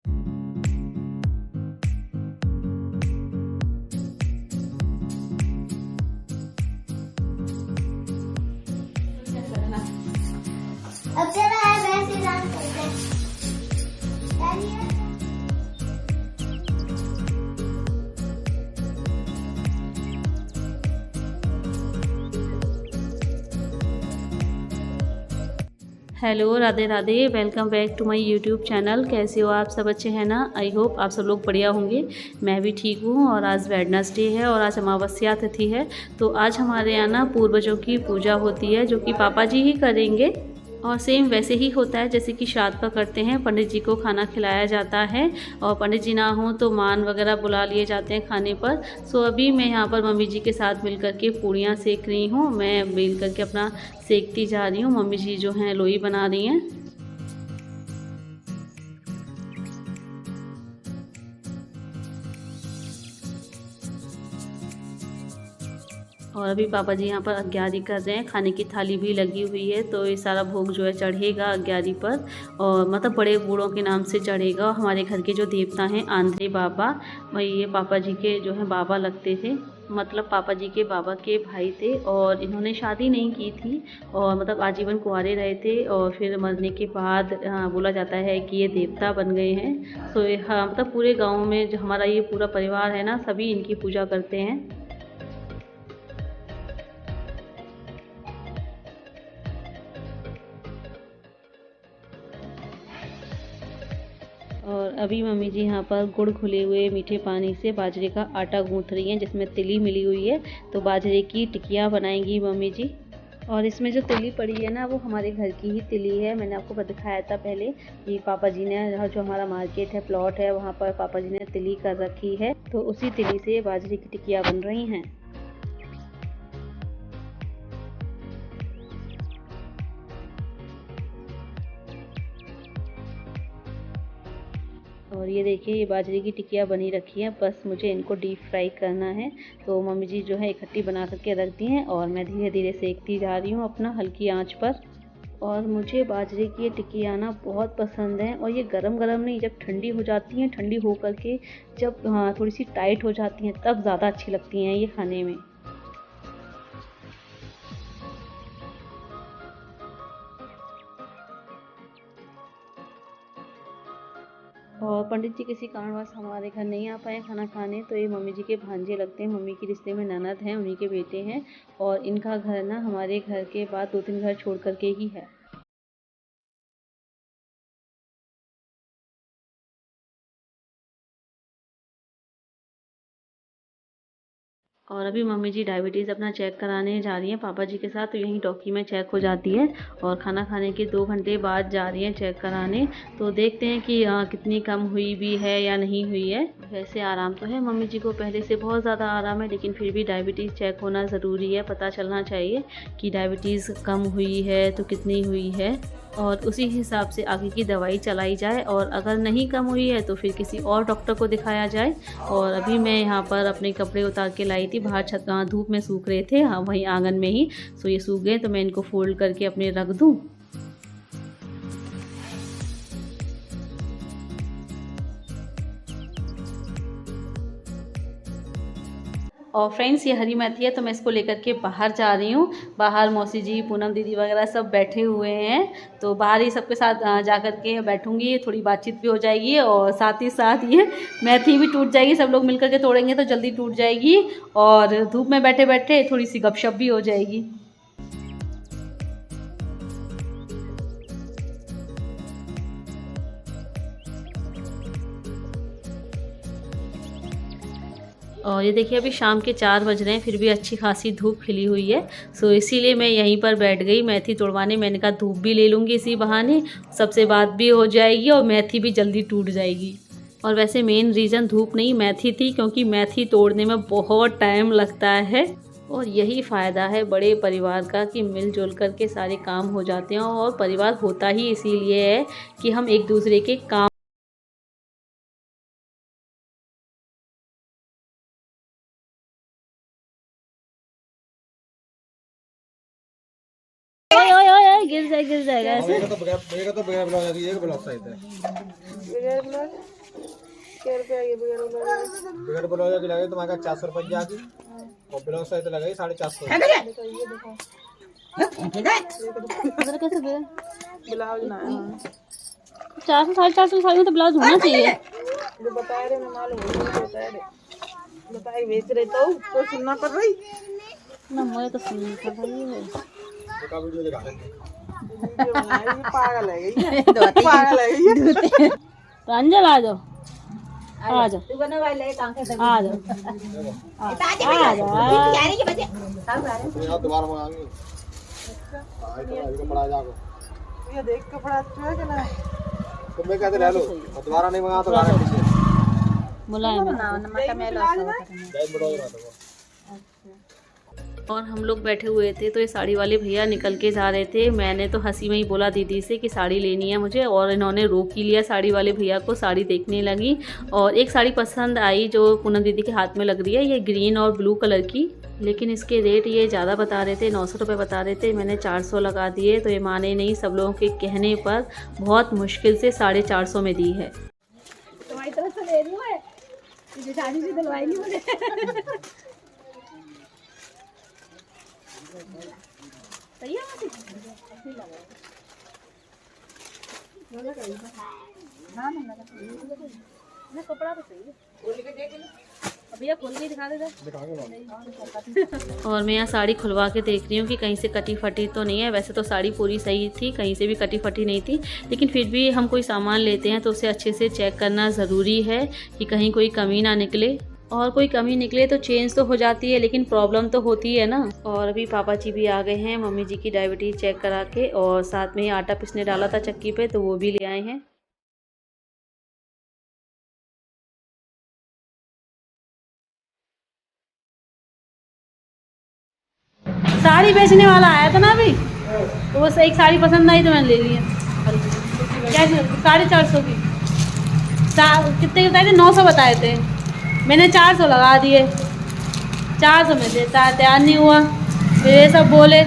अब चला है वैसे डांस करते हैं। Hello, Radhe Radhe. Welcome back to my YouTube channel. कैसे हो आप सब? अच्छे हैं ना? आई होप आप सब लोग बढ़िया होंगे। मैं भी ठीक हूँ। और आज वेडनेसडे है और आज अमावस्या तिथि है। तो आज हमारे यहाँ ना पूर्वजों की पूजा होती है, जो कि पापा जी ही करेंगे। और सेम वैसे ही होता है जैसे कि श्राद्ध पर करते हैं। पंडित जी को खाना खिलाया जाता है और पंडित जी ना हो तो मान वगैरह बुला लिए जाते हैं खाने पर। सो अभी मैं यहाँ पर मम्मी जी के साथ मिल करके पूड़ियाँ सेक रही हूँ। मैं मिल करके अपना सेकती जा रही हूँ। मम्मी जी जो हैं लोई बना रही हैं। और अभी पापा जी यहाँ पर अग्यारी कर रहे हैं। खाने की थाली भी लगी हुई है, तो ये सारा भोग जो है चढ़ेगा अग्यारी पर। और मतलब बड़े बूढ़ों के नाम से चढ़ेगा। और हमारे घर के जो देवता हैं आंध्रे बाबा, वही ये पापा जी के जो है बाबा लगते थे। मतलब पापा जी के बाबा के भाई थे और इन्होंने शादी नहीं की थी और मतलब आजीवन कुंवारे रहे थे। और फिर मरने के बाद बोला जाता है कि ये देवता बन गए हैं। तो हाँ, मतलब पूरे गाँव में जो हमारा ये पूरा परिवार है ना, सभी इनकी पूजा करते हैं। और अभी मम्मी जी यहाँ पर गुड़ घुले हुए मीठे पानी से बाजरे का आटा गूँथ रही हैं, जिसमें तिली मिली हुई है। तो बाजरे की टिकियाँ बनाएंगी मम्मी जी। और इसमें जो तिली पड़ी है ना, वो हमारे घर की ही तिली है। मैंने आपको दिखाया था पहले कि पापा जी ने जो हमारा मार्केट है, प्लॉट है, वहाँ पर पापा जी ने तिली कर रखी है। तो उसी तिली से बाजरे की टिकियाँ बन रही हैं। और ये देखिए, ये बाजरे की टिकिया बनी रखी है। बस मुझे इनको डीप फ्राई करना है। तो मम्मी जी जो है इकट्ठी बना करके रख दी हैं और मैं धीरे धीरे सेकती जा रही हूँ अपना हल्की आंच पर। और मुझे बाजरे की ये टिकिया ना बहुत पसंद है। और ये गरम गरम नहीं, जब ठंडी हो जाती हैं, ठंडी हो करके जब थोड़ी सी टाइट हो जाती हैं, तब ज़्यादा अच्छी लगती हैं ये खाने में। और पंडित जी किसी कारणवश हमारे घर नहीं आ पाए खाना खाने, तो ये मम्मी जी के भांजे लगते हैं। मम्मी के रिश्ते में ननद हैं, उन्हीं के बेटे हैं। और इनका घर ना हमारे घर के बाद 2-3 घर छोड़ करके ही है। और अभी मम्मी जी डायबिटीज़ अपना चेक कराने जा रही हैं पापा जी के साथ। तो यहीं डॉक्यूमेंट में चेक हो जाती है। और खाना खाने के 2 घंटे बाद जा रही हैं चेक कराने। तो देखते हैं कि कितनी कम हुई भी है या नहीं हुई है। वैसे आराम तो है मम्मी जी को, पहले से बहुत ज़्यादा आराम है। लेकिन फिर भी डायबिटीज़ चेक होना ज़रूरी है, पता चलना चाहिए कि डायबिटीज़ कम हुई है तो कितनी हुई है। और उसी हिसाब से आगे की दवाई चलाई जाए। और अगर नहीं कम हुई है तो फिर किसी और डॉक्टर को दिखाया जाए। और अभी मैं यहाँ पर अपने कपड़े उतार के लाई थी, बाहर छत धूप में सूख रहे थे, हाँ वहीं आंगन में ही। सो ये सूख गए तो मैं इनको फोल्ड करके अपने रख दूँ। और फ्रेंड्स, ये हरी मेथी है तो मैं इसको लेकर के बाहर जा रही हूँ। बाहर मौसी जी, पूनम दीदी वगैरह सब बैठे हुए हैं। तो बाहर ही सबके साथ जा कर के बैठूंगी, थोड़ी बातचीत भी हो जाएगी और साथ ही साथ ये मेथी भी टूट जाएगी। सब लोग मिलकर के तोड़ेंगे तो जल्दी टूट जाएगी। और धूप में बैठे बैठे थोड़ी सी गपशप भी हो जाएगी। और ये देखिए, अभी शाम के 4 बज रहे हैं, फिर भी अच्छी खासी धूप खिली हुई है। सो इसीलिए मैं यहीं पर बैठ गई मेथी तोड़वाने। मैंने कहा धूप भी ले लूँगी इसी बहाने, सबसे बात भी हो जाएगी और मेथी भी जल्दी टूट जाएगी। और वैसे मेन रीज़न धूप नहीं, मेथी थी, क्योंकि मेथी तोड़ने में बहुत टाइम लगता है। और यही फ़ायदा है बड़े परिवार का कि मिलजुल कर के सारे काम हो जाते हैं। और परिवार होता ही इसीलिए है कि हम एक दूसरे के काम। ओए ओए ओए ओए, गिर जाएगा ऐसे। ये तो बगैर ब्लाउज की एक ब्लाउज सहित है। बगैर ब्लाउज क्या रुपया ये बगैर ब्लाउज? बगैर ब्लाउज की लगाई तुम्हारे 400 रुपये की और ब्लाउज सहित लगाई 450। ब्लाउज ना 400 450 साड़ी में तो ब्लाउज होना चाहिए। जो बता रहे मैं मालूम बता रहे बताई बेच रहे तो सुनना पड़ रही ना मुझे तो सुननी पड़ रही है। का वीडियो दिखा देंगे। पागल है ये पागल है ये। तो अंजल आ जाओ आ जाओ आ जाओ आ जाओ। यहाँ दोबारा मंगाएंगे। पड़ा जाओ ये देख कपड़ा अच्छा है कि ना? तुम कहते ले लो और दोबारा नहीं मंगा तो गारंटी मुलायम और हम लोग बैठे हुए थे तो ये साड़ी वाले भैया निकल के जा रहे थे। मैंने तो हंसी में ही बोला दीदी से कि साड़ी लेनी है मुझे, और इन्होंने रोक ही लिया साड़ी वाले भैया को। साड़ी देखने लगी और एक साड़ी पसंद आई जो पूनम दीदी के हाथ में लग रही है, ये ग्रीन और ब्लू कलर की, लेकिन इसके रेट ये ज़्यादा बता रहे थे, 900 रुपये बता रहे थे। मैंने 400 लगा दिए तो ये माने नहीं। सब लोगों के कहने पर बहुत मुश्किल से 450 में दी है। तुम्हारी तरफ से ले रही हूँ मैं, मुझे शादी से दिलवाई नहीं मुझे। सही है ना कपड़ा तो सही है। भैया खोल के दिखा दे। और मैं यहाँ साड़ी खुलवा के देख रही हूँ कि कहीं से कटी फटी तो नहीं है। वैसे तो साड़ी पूरी सही थी, कहीं से भी कटी फटी नहीं थी, लेकिन फिर भी हम कोई सामान लेते हैं तो उसे अच्छे से चेक करना ज़रूरी है कि कहीं कोई कमी ना निकले। और कोई कमी निकले तो चेंज तो हो जाती है, लेकिन प्रॉब्लम तो होती है ना। और अभी पापा जी भी आ गए हैं मम्मी जी की डायबिटीज़ चेक करा के, और साथ में ही आटा पिसने डाला था चक्की पे तो वो भी ले आए हैं। साड़ी बेचने वाला आया था ना अभी, तो बस एक साड़ी पसंद आई तो मैंने ले लिया। क्या 450 की कितने के बताए थे? 900 बताए थे, मैंने 400 लगा दिए। 400 में देता तैयार नहीं हुआ, फिर ये सब बोले।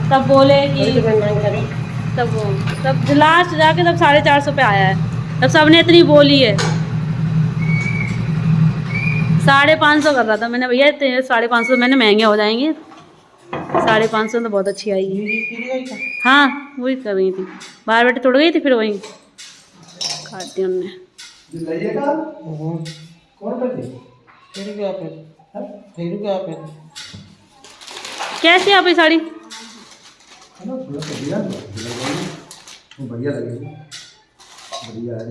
तब बोले कि तब लास्ट जाके तब 450 पे आया है। तब सबने इतनी बोली है। 550 कर रहा था मैंने, भैया 550 मैंने महंगे हो जाएंगे। 550 तो बहुत अच्छी आई है। हाँ वही कर रही थी, बाहर बैठे तोड़ गई थी, फिर वहीं खाती हमने। कैसी आप ये साड़ी? बढ़िया लगेगी, बढ़िया है।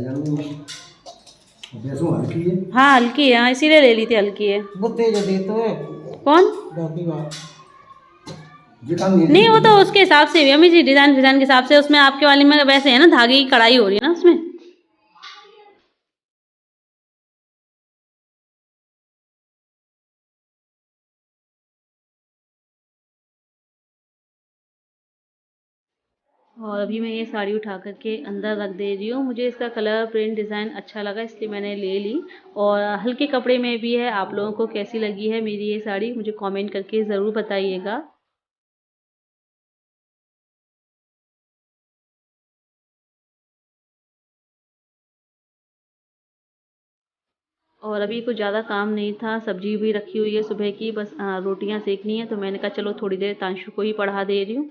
हाँ हल्की है, हाँ इसीलिए ले ली थी, हल्की है। कौन? नहीं वो तो उसके हिसाब से भी, अम्मी जी डिजाइन के हिसाब से। उसमें आपके वाली में वैसे है ना, धागे की कढ़ाई हो रही है ना उसमें। और अभी मैं ये साड़ी उठा करके अंदर रख दे रही हूँ। मुझे इसका कलर प्रिंट डिज़ाइन अच्छा लगा इसलिए मैंने ले ली, और हल्के कपड़े में भी है। आप लोगों को कैसी लगी है मेरी ये साड़ी मुझे कमेंट करके ज़रूर बताइएगा। और अभी कुछ ज़्यादा काम नहीं था, सब्जी भी रखी हुई है सुबह की, बस रोटियाँ सेकनी है, तो मैंने कहा चलो थोड़ी देर तांशु को ही पढ़ा दे रही हूँ।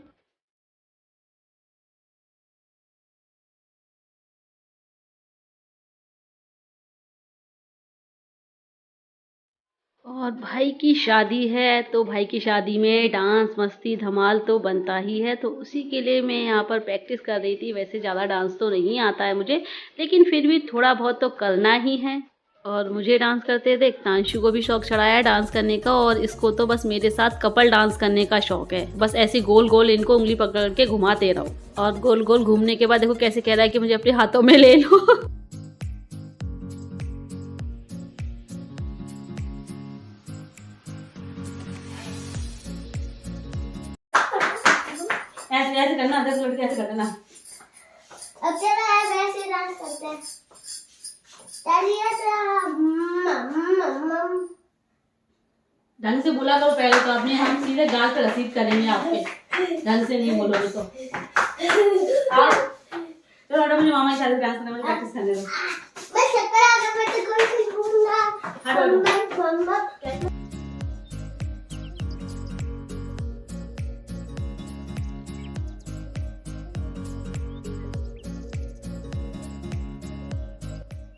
और भाई की शादी है तो भाई की शादी में डांस मस्ती धमाल तो बनता ही है, तो उसी के लिए मैं यहाँ पर प्रैक्टिस कर रही थी। वैसे ज़्यादा डांस तो नहीं आता है मुझे, लेकिन फिर भी थोड़ा बहुत तो करना ही है। और मुझे डांस करते देख तांशु को भी शौक चढ़ाया है डांस करने का, और इसको तो बस मेरे साथ कपल डांस करने का शौक है। बस ऐसे गोल गोल इनको उंगली पकड़ के घुमाते रहो, और गोल गोल घूमने के बाद देखो कैसे कह रहा है कि मुझे अपने हाथों में ले लो। ऐसे ऐसे करना, 10 मिनट कैसे करना। अब चलो यार वैसे डांस करते हैं। चलिए ढंग से बोला करो पहले तो, अपने हम सीधे गाल पे रसीद करेंगे आपके, ढंग से नहीं बोलोगे तो। आओ तो हटो, मुझे मामा की शादी डांस करने में प्रैक्टिस करने दो। मैं शक्कर आगे बैठ कोई सीखूंगा। हटो।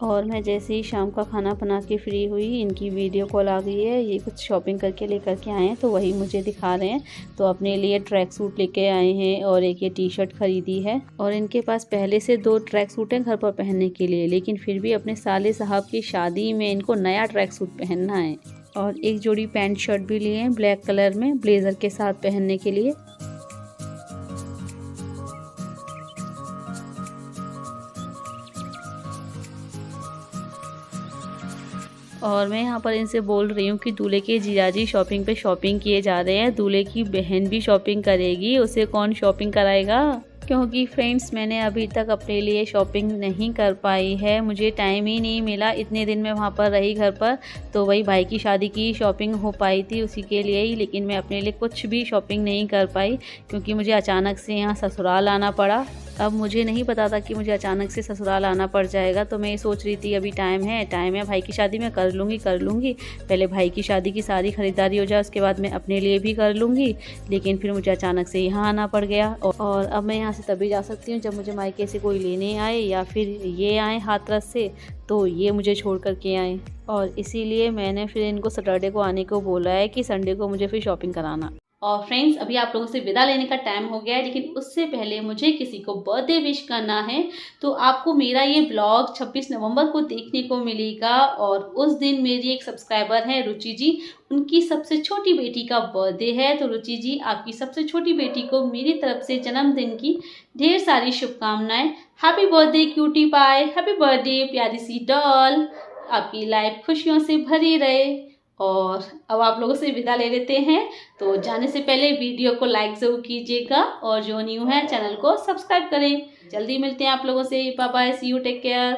और मैं जैसे ही शाम का खाना बना के फ्री हुई, इनकी वीडियो कॉल आ गई है। ये कुछ शॉपिंग करके लेकर के आए हैं तो वही मुझे दिखा रहे हैं। तो अपने लिए ट्रैक सूट लेके आए हैं और एक ये टी शर्ट खरीदी है। और इनके पास पहले से 2 ट्रैक सूट हैं घर पर पहनने के लिए, लेकिन फिर भी अपने साले साहब की शादी में इनको नया ट्रैक सूट पहनना है। और एक जोड़ी पैंट शर्ट भी लिए हैं ब्लैक कलर में, ब्लेज़र के साथ पहनने के लिए। और मैं यहाँ पर इनसे बोल रही हूँ कि दूल्हे के जीजाजी शॉपिंग पे शॉपिंग किए जा रहे हैं, दूल्हे की बहन भी शॉपिंग करेगी, उसे कौन शॉपिंग कराएगा? क्योंकि फ्रेंड्स मैंने अभी तक अपने लिए शॉपिंग नहीं कर पाई है, मुझे टाइम ही नहीं मिला। इतने दिन मैं वहाँ पर रही घर पर, तो वही भाई की शादी की शॉपिंग हो पाई थी उसी के लिए ही, लेकिन मैं अपने लिए कुछ भी शॉपिंग नहीं कर पाई क्योंकि मुझे अचानक से यहाँ ससुराल आना पड़ा। अब मुझे नहीं पता था कि मुझे अचानक से ससुराल आना पड़ जाएगा, तो मैं ये सोच रही थी अभी टाइम है भाई की शादी में कर लूँगी। पहले भाई की शादी की सारी ख़रीदारी हो जाए, उसके बाद मैं अपने लिए भी कर लूँगी। लेकिन फिर मुझे अचानक से यहाँ आना पड़ गया और अब मैं यहाँ से तभी जा सकती हूँ जब मुझे मायके से कोई लेने आए या फिर ये आए हाथरस से, तो ये मुझे छोड़ कर के आए। और इसीलिए मैंने फिर इनको सैटरडे को आने को बोला है कि संडे को मुझे फिर शॉपिंग कराना। और फ्रेंड्स अभी आप लोगों से विदा लेने का टाइम हो गया है, लेकिन उससे पहले मुझे किसी को बर्थडे विश करना है। तो आपको मेरा ये ब्लॉग 26 नवंबर को देखने को मिलेगा और उस दिन मेरी एक सब्सक्राइबर है रुचि जी, उनकी सबसे छोटी बेटी का बर्थडे है। तो रुचि जी, आपकी सबसे छोटी बेटी को मेरी तरफ से जन्मदिन की ढेर सारी शुभकामनाएं। Happy birthday cutie pie, happy birthday प्यारी सी डॉल, आपकी लाइफ खुशियों से भरी रहे। और अब आप लोगों से विदा ले लेते हैं, तो जाने से पहले वीडियो को लाइक ज़रूर कीजिएगा और जो न्यू है चैनल को सब्सक्राइब करें। जल्दी मिलते हैं आप लोगों से। Bye bye, see you, take care.